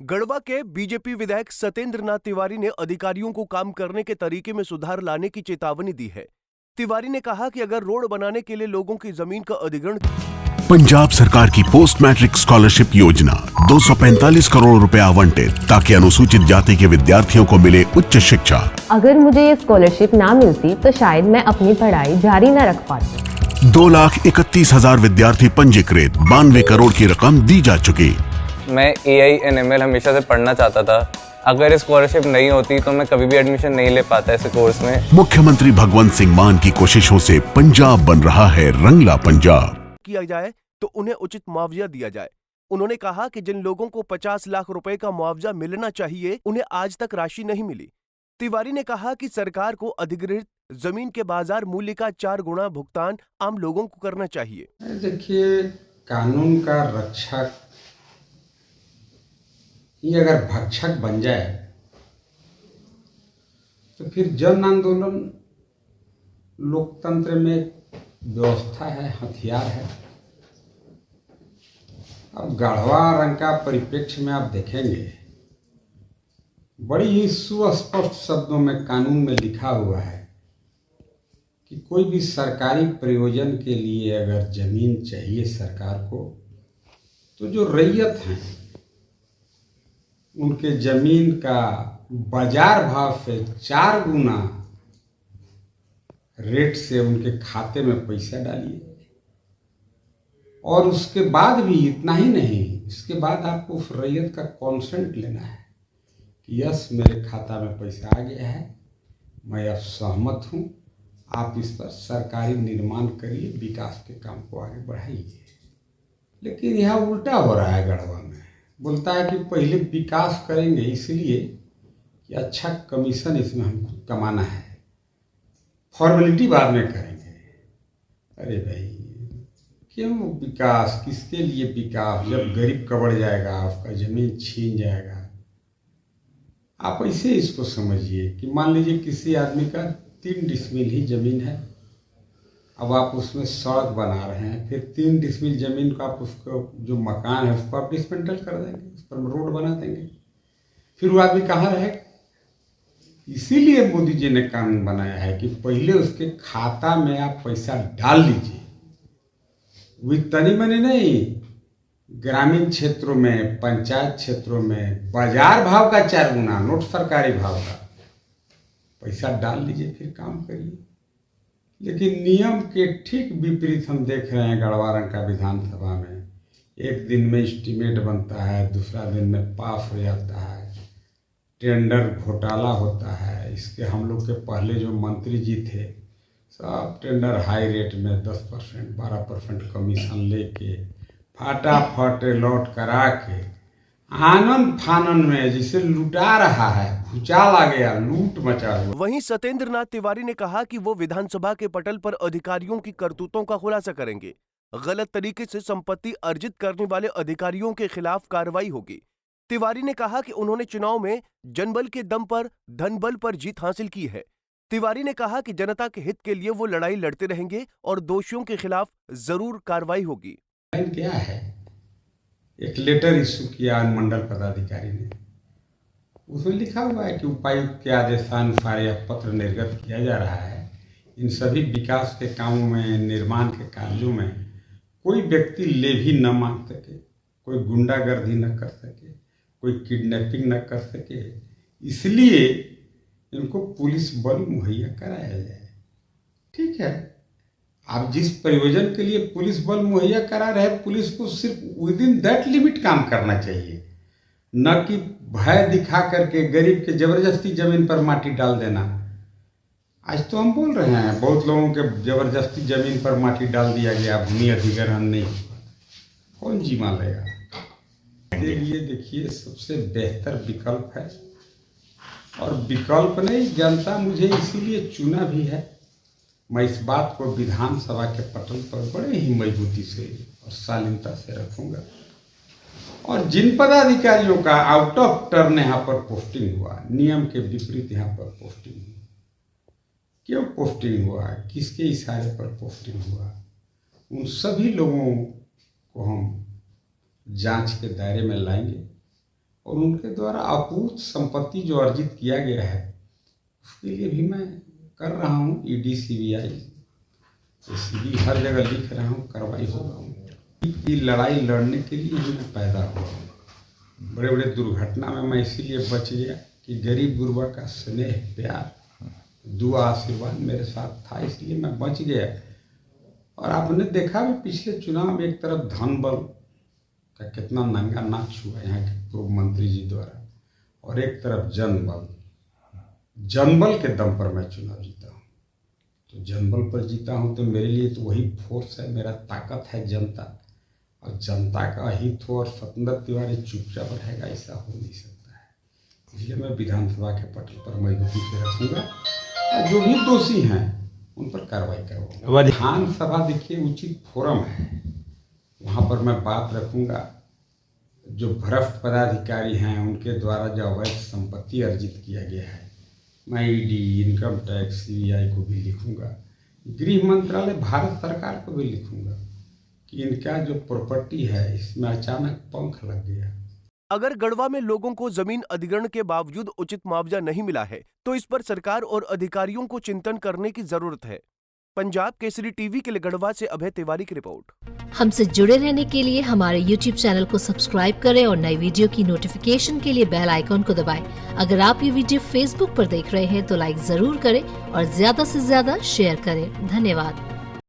गढ़वा के बीजेपी विधायक सत्येंद्र नाथ तिवारी ने अधिकारियों को काम करने के तरीके में सुधार लाने की चेतावनी दी है। तिवारी ने कहा कि अगर रोड बनाने के लिए लोगों की जमीन का अधिग्रहण पंजाब सरकार की पोस्ट मैट्रिक स्कॉलरशिप योजना 245 करोड़ रुपए आवंटित ताकि अनुसूचित जाति के विद्यार्थियों को मिले उच्च शिक्षा। अगर मुझे ये स्कॉलरशिप ना मिलती तो शायद मैं अपनी पढ़ाई जारी न रख पाती। 2,31,000 विद्यार्थी पंजीकृत, 92 करोड़ की रकम दी जा चुकी। मैं AI/ML हमेशा से पढ़ना चाहता था। अगर स्कॉलरशिप नहीं होती तो मैं कभी भी एडमिशन नहीं ले पाता ऐसे कोर्स में। मुख्यमंत्री भगवंत सिंह मान की कोशिशों से पंजाब बन रहा है रंगला पंजाब। किया जाए तो उन्हें उचित मुआवजा दिया जाए। उन्होंने कहा कि जिन लोगों को 50 लाख रुपए का मुआवजा मिलना चाहिए उन्हें आज तक राशि नहीं मिली। तिवारी ने कहा कि सरकार को अधिग्रहित जमीन के बाजार मूल्य का 4 गुना भुगतान आम लोगों को करना चाहिए। देखिए, कानून का रक्षक ये अगर भक्षक बन जाए तो फिर जन आंदोलन लोकतंत्र में व्यवस्था है, हथियार है। अब गढ़वा रंग का परिप्रेक्ष्य में आप देखेंगे, बड़ी ही सुस्पष्ट शब्दों में कानून में लिखा हुआ है कि कोई भी सरकारी प्रयोजन के लिए अगर जमीन चाहिए सरकार को, तो जो रैयत हैं उनके जमीन का बाजार भाव से 4 गुना रेट से उनके खाते में पैसा डालिए। और उसके बाद भी इतना ही नहीं, इसके बाद आपको उस रैयत का कॉन्सेंट लेना है कि यस, मेरे खाता में पैसा आ गया है, मैं अब सहमत हूँ, आप इस पर सरकारी निर्माण करिए, विकास के काम को आगे बढ़ाइए। लेकिन यहाँ उल्टा हो रहा है। गढ़वा में बोलता है कि पहले विकास करेंगे इसलिए कि अच्छा कमीशन इसमें हमको कमाना है, फॉर्मेलिटी बाद में करेंगे। अरे भाई, क्यों विकास? किसके लिए विकास? जब गरीब कबड़ जाएगा, आपका जमीन छीन जाएगा। आप ऐसे इसको समझिए कि मान लीजिए किसी आदमी का 3 डिसमिल ही जमीन है, अब आप उसमें सड़क बना रहे हैं, फिर 3 डिसमिल जमीन को आप उसको जो मकान है उसको आप डिसमेंटल कर देंगे, उस पर रोड बना देंगे, फिर वो आदमी कहाँ रहेगा? इसीलिए मोदी जी ने कानून बनाया है कि पहले उसके खाता में आप पैसा डाल लीजिए। वही तनी मनी नहीं, ग्रामीण क्षेत्रों में, पंचायत क्षेत्रों में बाजार भाव का 4 गुना, नोट सरकारी भाव का पैसा डाल लीजिए, फिर काम करिए। लेकिन नियम के ठीक विपरीत हम देख रहे हैं गढ़वा रंग का विधानसभा में। एक दिन में एस्टीमेट बनता है, दूसरा दिन में पास हो जाता है, टेंडर घोटाला होता है। इसके हम लोग के पहले जो मंत्री जी थे, सब टेंडर हाई रेट में 10%, 12% कमीशन लेके फटाफट लौट करा के आनंद फानन में जिसे लुटा रहा है, भूचाल आ गया, लूट मचा हुआ। वहीं सत्येंद्र नाथ तिवारी ने कहा कि वो विधानसभा के पटल पर अधिकारियों की करतूतों का खुलासा करेंगे। गलत तरीके से संपत्ति अर्जित करने वाले अधिकारियों के खिलाफ कार्रवाई होगी। तिवारी ने कहा कि उन्होंने चुनाव में जनबल के दम पर धनबल पर जीत हासिल की है। तिवारी ने कहा कि जनता के हित के लिए वो लड़ाई लड़ते रहेंगे और दोषियों के खिलाफ जरूर कार्रवाई होगी। क्या है, एक लेटर इशू किया अनुमंडल पदाधिकारी ने, उसमें लिखा हुआ है कि उपायुक्त के आदेशानुसार यह पत्र निर्गत किया जा रहा है। इन सभी विकास के कामों में, निर्माण के कार्यों में कोई व्यक्ति लेवी न मांग सके, कोई गुंडागर्दी न कर सके, कोई किडनैपिंग न कर सके, इसलिए इनको पुलिस बल मुहैया कराया जाए। ठीक है, आप जिस प्रयोजन के लिए पुलिस बल मुहैया करा रहे, पुलिस को सिर्फ विद इन दैट लिमिट काम करना चाहिए, न कि भय दिखा करके गरीब के जबरदस्ती जमीन पर माटी डाल देना। आज तो हम बोल रहे हैं बहुत लोगों के जबरदस्ती जमीन पर माटी डाल दिया गया, भूमि अधिग्रहण नहीं हुआ, कौन जीमा लेगा? ये देखिए सबसे बेहतर विकल्प है, और विकल्प नहीं, जनता मुझे इसीलिए चुना भी है। मैं इस बात को विधानसभा के पटल पर बड़े ही मजबूती से और शालीनता से रखूंगा। और जिन पदाधिकारियों का आउट ऑफ टर्न यहाँ पर पोस्टिंग हुआ, नियम के विपरीत यहाँ पर पोस्टिंग हुआ, क्यों पोस्टिंग हुआ, किसके इशारे पर पोस्टिंग हुआ, उन सभी लोगों को हम जांच के दायरे में लाएंगे और उनके द्वारा अपूर्व संपत्ति जो अर्जित किया गया है उसके लिए भी मैं कर रहा हूँ ईडी सीबीआई सीबी हर जगह लिख रहा हूँ, कार्रवाई होगा। ये लड़ाई लड़ने के लिए ही मैं पैदा हुआ हूँ। बड़े बड़े दुर्घटना में मैं इसीलिए बच गया कि गरीब गुरबा का स्नेह प्यार दुआ आशीर्वाद मेरे साथ था, इसलिए मैं बच गया। और आपने देखा भी पिछले चुनाव में एक तरफ धन बल का कितना नंगा नाच हुआ यहाँ के पूर्व मंत्री जी द्वारा, और एक तरफ जनबल के दम पर मैं चुनाव जीता हूँ। तो जनबल पर जीता हूँ तो मेरे लिए तो वही फोर्स है, मेरा ताकत है जनता, और जनता का हित हो और स्वतंत्र तिवारी चुपचाप रहेगा, ऐसा हो नहीं सकता है। इसलिए मैं विधानसभा के पटल पर मजबूती से रखूंगा और जो भी दोषी हैं उन पर कार्रवाई करवाऊंगा। विधानसभा देखिए उचित फोरम है, वहाँ पर मैं बात रखूंगा। जो भ्रष्ट पदाधिकारी हैं उनके द्वारा जो अवैध संपत्ति अर्जित किया गया है, मैं ईडी, इनकम टैक्स, सीबीआई को भी लिखूंगा, गृह मंत्रालय भारत सरकार को भी लिखूंगा कि इनका जो प्रॉपर्टी है इसमें अचानक पंख लग गया। अगर गढ़वा में लोगों को जमीन अधिग्रहण के बावजूद उचित मुआवजा नहीं मिला है तो इस पर सरकार और अधिकारियों को चिंतन करने की जरूरत है। पंजाब केसरी टीवी के लिए गढ़वा से अभय तिवारी की रिपोर्ट। हमसे जुड़े रहने के लिए हमारे YouTube चैनल को सब्सक्राइब करें और नई वीडियो की नोटिफिकेशन के लिए बेल आइकॉन को दबाएं। अगर आप ये वीडियो Facebook पर देख रहे हैं तो लाइक जरूर करें और ज्यादा से ज्यादा शेयर करें। धन्यवाद।